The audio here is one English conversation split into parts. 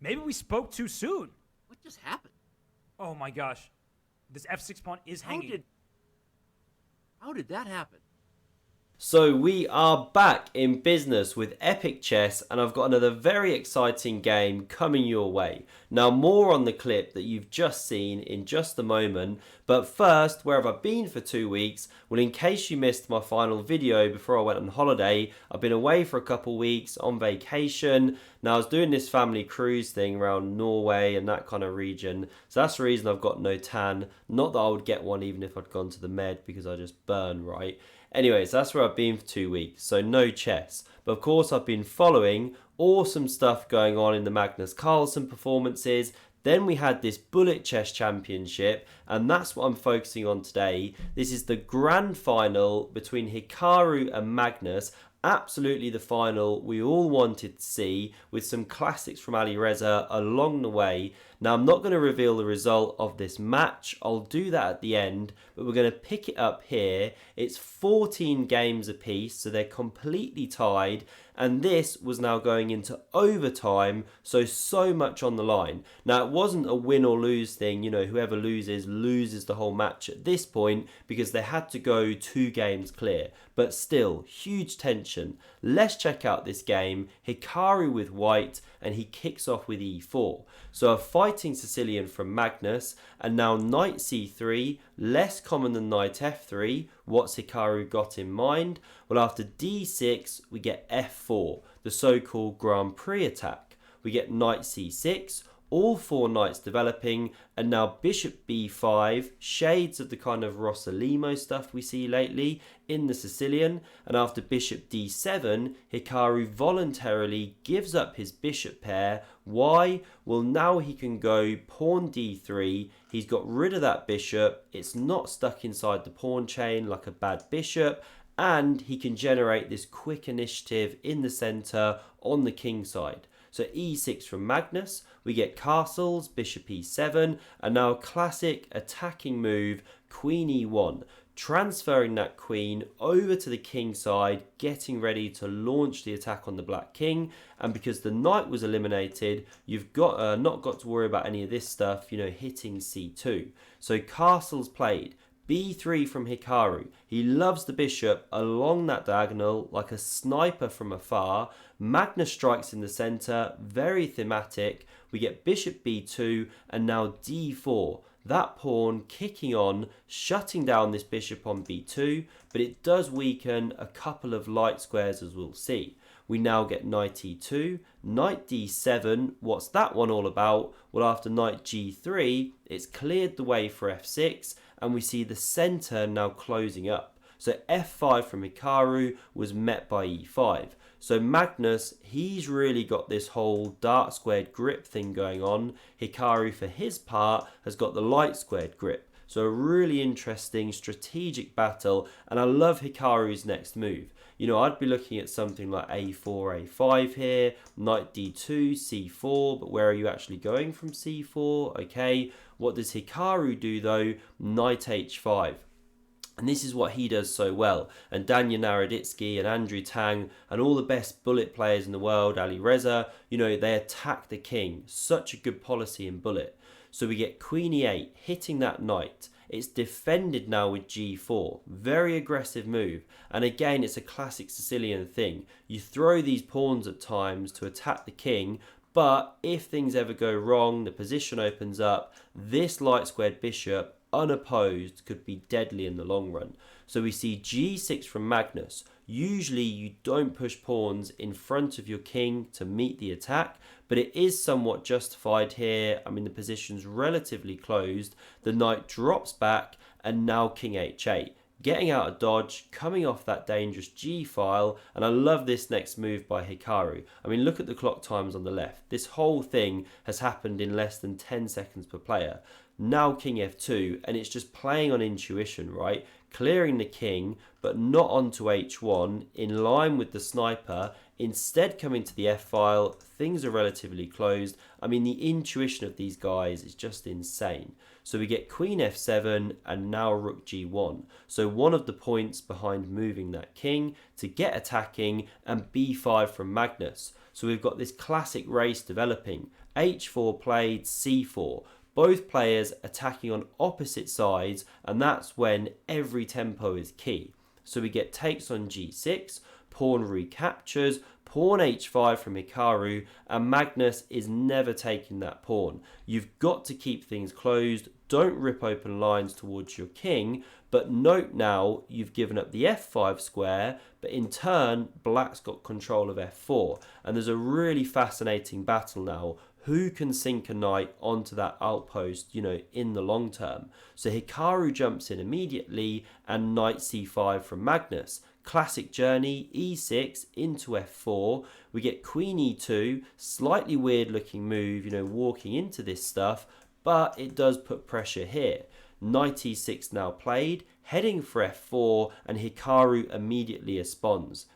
Maybe we spoke too soon. What just happened? Oh my gosh. This f6 pawn is hanging. How did that happen? So we are back in business with Epic Chess, and I've got another very exciting game coming your way. Now, more on the clip that you've just seen in just a moment, but first, where have I been for 2 weeks? Well, in case you missed my final video before I went on holiday, I've been away for a couple weeks on vacation. Now, I was doing this family cruise thing around Norway and that kind of region, so that's the reason I've got no tan. Not that I would get one even if I'd gone to the Med, because I just burn, right? Anyways, that's where I've been for 2 weeks, so no chess. But of course, I've been following awesome stuff going on in the Magnus Carlsen performances. Then we had this Bullet Chess Championship, and that's what I'm focusing on today. This is the grand final between Hikaru and Magnus. Absolutely the final we all wanted to see, with some classics from Ali Reza along the way. Now, I'm not going to reveal the result of this match. I'll do that at the end, but we're going to pick it up here. It's 14 games apiece, so they're completely tied, and this was now going into overtime, so much on the line. Now, it wasn't a win or lose thing, you know, whoever loses the whole match at this point, because they had to go 2 games clear, but still, huge tension. Let's check out this game. Hikaru with white, and he kicks off with e4. So a fighting Sicilian from Magnus, and now knight c3, less common than knight f3. What's Hikaru got in mind? Well, after d6, we get f4, the so-called Grand Prix attack. We get knight c6, all 4 knights developing, and now bishop b5, shades of the kind of Rossolimo stuff we see lately in the Sicilian, and after bishop d7, Hikaru voluntarily gives up his bishop pair. Why? Well, now he can go pawn d3, he's got rid of that bishop, it's not stuck inside the pawn chain like a bad bishop, and he can generate this quick initiative in the centre on the king side. So e6 from Magnus, we get castles, bishop e7, and now a classic attacking move, queen e1, transferring that queen over to the king side, getting ready to launch the attack on the black king. And because the knight was eliminated, you've got not got to worry about any of this stuff, you know, hitting c2. So castles played. b3 from Hikaru. He loves the bishop along that diagonal like a sniper from afar. Magnus strikes in the centre, very thematic. We get bishop b2 and now d4. That pawn kicking on, shutting down this bishop on b2, but it does weaken a couple of light squares, as we'll see. We now get knight e2, knight d7. What's that one all about? Well, after knight g3, it's cleared the way for f6, and we see the centre now closing up. So f5 from Hikaru was met by e5. So Magnus, he's really got this whole dark squared grip thing going on. Hikaru, for his part, has got the light squared grip. So a really interesting strategic battle, and I love Hikaru's next move. You know, I'd be looking at something like a4, a5 here, knight d2, c4, but where are you actually going from c4? Okay, what does Hikaru do though? Knight h5. And this is what he does so well. And Daniel Naroditsky and Andrew Tang and all the best bullet players in the world, Ali Reza, you know, they attack the king. Such a good policy in bullet. So we get queen e8, hitting that knight. It's defended now with g4. Very aggressive move. And again, it's a classic Sicilian thing. You throw these pawns at times to attack the king, but if things ever go wrong, the position opens up, this light squared bishop, unopposed, could be deadly in the long run. So we see g6 from Magnus. Usually you don't push pawns in front of your king to meet the attack, but it is somewhat justified here. I mean, the position's relatively closed. The knight drops back, and now king h8. Getting out of dodge, coming off that dangerous g-file, and I love this next move by Hikaru. I mean, look at the clock times on the left. This whole thing has happened in less than 10 seconds per player. Now king f2, and it's just playing on intuition, right? Clearing the king, but not onto h1, in line with the sniper. Instead coming to the f-file, things are relatively closed. I mean, the intuition of these guys is just insane. So we get queen f7 and now rook g1. So one of the points behind moving that king to get attacking, and b5 from Magnus. So we've got this classic race developing. h4 played, c4. Both players attacking on opposite sides, and that's when every tempo is key. So we get takes on g6, pawn recaptures, pawn h5 from Hikaru, and Magnus is never taking that pawn. You've got to keep things closed, don't rip open lines towards your king, but note now you've given up the f5 square, but in turn black's got control of f4, and there's a really fascinating battle now. Who can sink a knight onto that outpost, in the long term? So Hikaru jumps in immediately and knight c5 from Magnus. Classic journey, e6 into f4. We get queen e2, slightly weird looking move, walking into this stuff, but it does put pressure here. Knight e6 now played, heading for f4, and Hikaru immediately responds.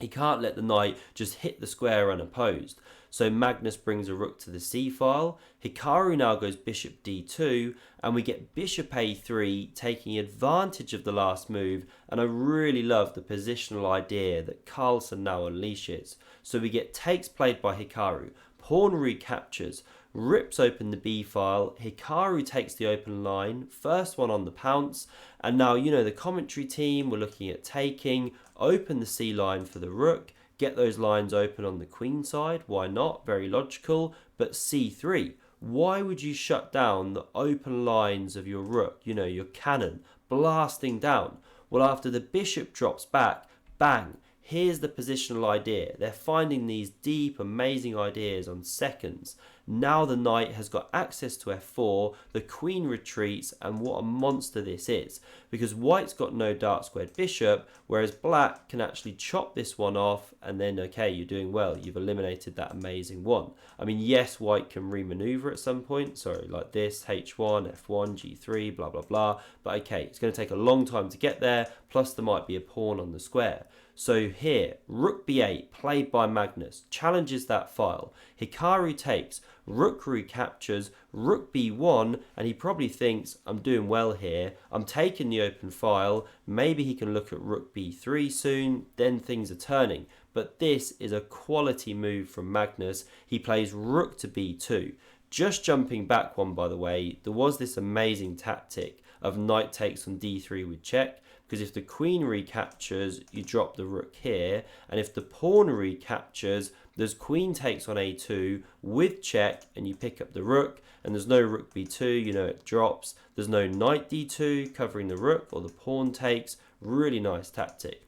He can't let the knight just hit the square unopposed. So Magnus brings a rook to the c-file. Hikaru now goes bishop d2, and we get bishop a3, taking advantage of the last move, and I really love the positional idea that Carlsen now unleashes. So we get takes played by Hikaru, pawn recaptures, rips open the b-file, Hikaru takes the open line, first one on the pounce, and now, the commentary team were looking at taking, open the c line for the rook, get those lines open on the queen side, why not, very logical, but c3, why would you shut down the open lines of your rook, your cannon, blasting down? Well, after the bishop drops back, bang, here's the positional idea. They're finding these deep, amazing ideas on seconds. Now the knight has got access to f4, the queen retreats, and what a monster this is. Because white's got no dark squared bishop, whereas black can actually chop this one off, and then, okay, you're doing well. You've eliminated that amazing one. I mean, yes, white can remaneuver at some point. Sorry, like this, h1, f1, g3, blah, blah, blah. But okay, it's going to take a long time to get there, plus there might be a pawn on the square. So here, rook b8, played by Magnus, challenges that file. Hikaru takes, rook recaptures, rook b1, and he probably thinks, I'm doing well here, I'm taking the open file, maybe he can look at rook b3 soon, then things are turning. But this is a quality move from Magnus. He plays rook to b2. Just jumping back one, by the way, there was this amazing tactic of knight takes on d3 with check, because if the queen recaptures, you drop the rook here, and if the pawn recaptures, there's queen takes on a2 with check, and you pick up the rook, and there's no rook b2, it drops. There's no knight d2 covering the rook, or the pawn takes. Really nice tactic.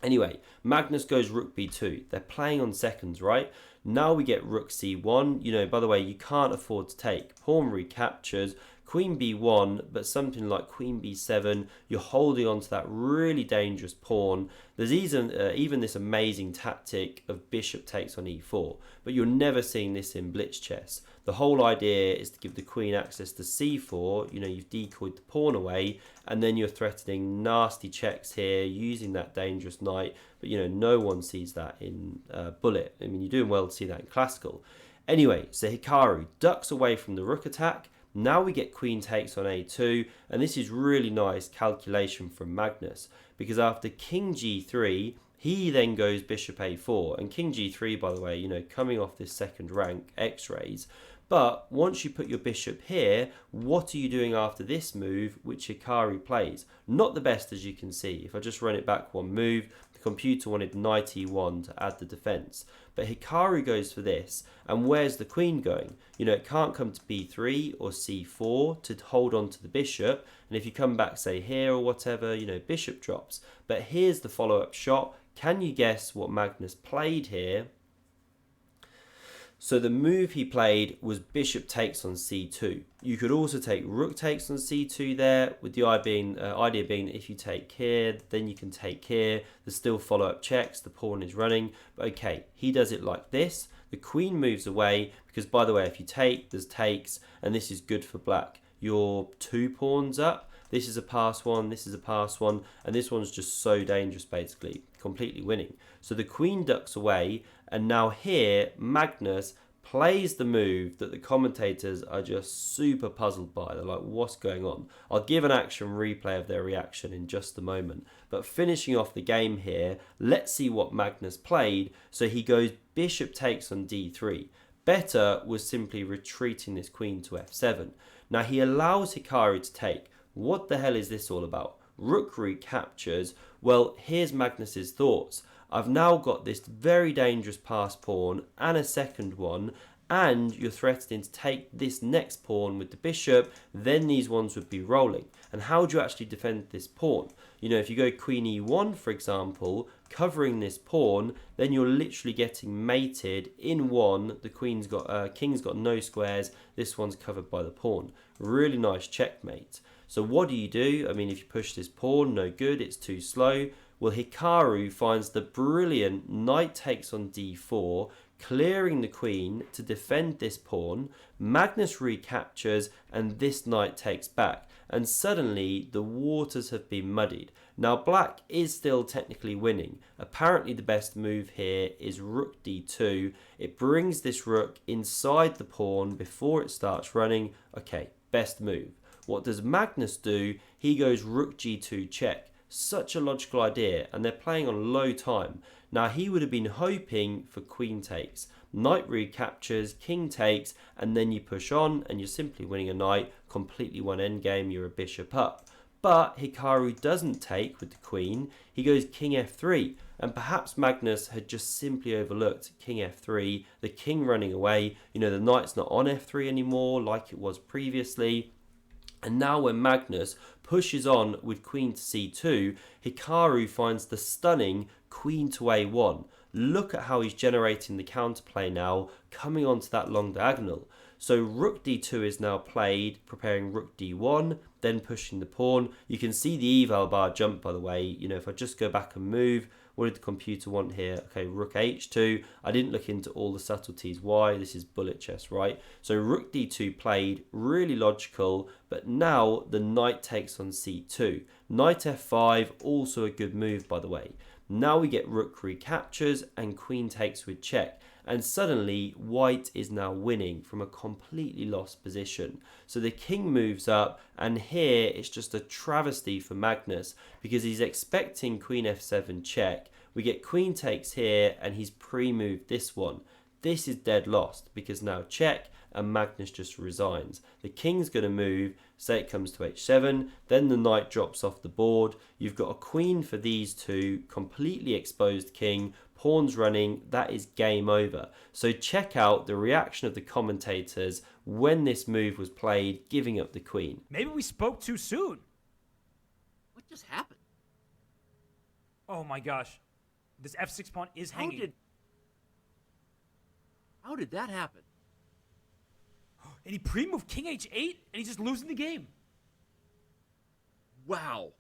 Anyway, Magnus goes rook b2. They're playing on seconds, right? Now we get rook c1. By the way, you can't afford to take. Pawn recaptures, queen b1, but something like queen b7, you're holding on to that really dangerous pawn. There's even this amazing tactic of bishop takes on e4, but you're never seeing this in blitz chess. The whole idea is to give the queen access to c4, you've decoyed the pawn away, and then you're threatening nasty checks here, using that dangerous knight, but no one sees that in bullet. I mean, you're doing well to see that in classical. Anyway, so Hikaru ducks away from the rook attack. Now we get queen takes on a2, and this is really nice calculation from Magnus, because after king g3, he then goes bishop a4, and king g3, by the way, coming off this second rank, x-rays. But once you put your bishop here, what are you doing after this move, which Hikaru plays? Not the best, as you can see. If I just run it back one move, the computer wanted knight e1 to add the defense. But Hikaru goes for this, and where's the queen going? It can't come to b3 or c4 to hold on to the bishop, and if you come back, say here or whatever, bishop drops. But here's the follow-up shot. Can you guess what Magnus played here? So the move he played was bishop takes on c2. You could also take rook takes on c2 there, with the idea being that if you take here, then you can take here. There's still follow-up checks, the pawn is running. But okay, he does it like this. The queen moves away, because by the way, if you take, there's takes, and this is good for black. You're 2 pawns up. This is a pass one, this is a pass one, and this one's just so dangerous, basically, completely winning. So the queen ducks away, and now here, Magnus plays the move that the commentators are just super puzzled by. They're like, what's going on? I'll give an action replay of their reaction in just a moment. But finishing off the game here, let's see what Magnus played. So he goes bishop takes on d3. Better was simply retreating this queen to f7. Now he allows Hikaru to take. What the hell is this all about? Rook recaptures. Well, here's Magnus's thoughts. I've now got this very dangerous pass pawn and a second one, and you're threatening to take this next pawn with the bishop, then these ones would be rolling. And how do you actually defend this pawn? You know, if you go queen e1, for example, covering this pawn, then you're literally getting mated in one. The king's got no squares. This one's covered by the pawn. Really nice checkmate. So what do? I mean, if you push this pawn, no good, it's too slow. Well, Hikaru finds the brilliant knight takes on d4, clearing the queen to defend this pawn. Magnus recaptures and this knight takes back. And suddenly the waters have been muddied. Now black is still technically winning. Apparently the best move here is rook d2. It brings this rook inside the pawn before it starts running. Okay, best move. What does Magnus do? He goes rook g2 check. Such a logical idea, and they're playing on low time. Now he would have been hoping for queen takes, knight recaptures, king takes, and then you push on and you're simply winning a knight, completely one endgame, you're a bishop up. But Hikaru doesn't take with the queen, he goes king f3, and perhaps Magnus had just simply overlooked king f3, the king running away, you know, the knight's not on f3 anymore like it was previously. And now when Magnus pushes on with queen to c2, Hikaru finds the stunning queen to a1. Look at how he's generating the counterplay now, coming onto that long diagonal. So rook d2 is now played, preparing rook d1, then pushing the pawn. You can see the eval bar jump, by the way. You know, if I just go back and move, what did the computer want here? Okay, rook h2. I didn't look into all the subtleties. Why? This is bullet chess, right? So rook d2 played, really logical, but now the knight takes on c2. Knight f5, also a good move, by the way. Now we get rook recaptures and queen takes with check. And suddenly white is now winning from a completely lost position. So the king moves up, and here it's just a travesty for Magnus because he's expecting queen f7 check. We get queen takes here, and he's pre-moved this one. This is dead lost because now check, and Magnus just resigns. The king's going to move, say it comes to h7, then the knight drops off the board. You've got a queen for these two, completely exposed king, pawns running, that is game over. So check out the reaction of the commentators when this move was played, giving up the queen. Maybe we spoke too soon. What just happened? Oh my gosh. This f6 pawn is hanging. How did that happen? And he pre-moved king h8, and he's just losing the game. Wow.